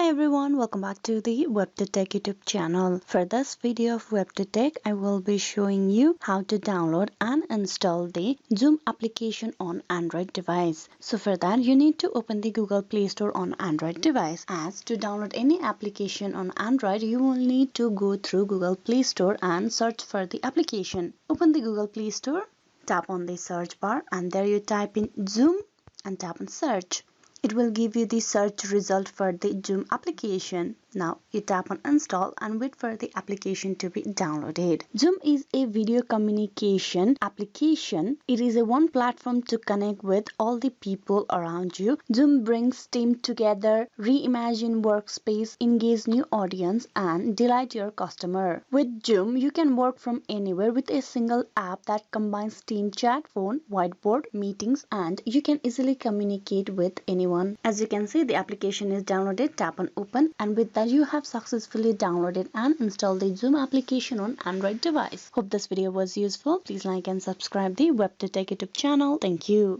Hi everyone, welcome back to the WebToTech YouTube channel. For this video of WebToTech, I will be showing you how to download and install the Zoom application on Android device. So for that, you need to open the Google Play Store on Android device. As to download any application on Android, you will need to go through Google Play Store and search for the application. Open the Google Play Store, tap on the search bar, and there you type in Zoom and tap on search. It will give you the search result for the Zoom application. Now you tap on install and wait for the application to be downloaded. Zoom is a video communication application. It is a one platform to connect with all the people around you. Zoom brings team together, reimagine workspace, engage new audience, and delight your customer. With Zoom, you can work from anywhere with a single app that combines team chat, phone, whiteboard, meetings, and you can easily communicate with anyone. As you can see, the application is downloaded. Tap on open, and with that you have successfully downloaded and installed the Zoom application on Android device. Hope this video was useful. Please like and subscribe the WebToTech YouTube channel. Thank you.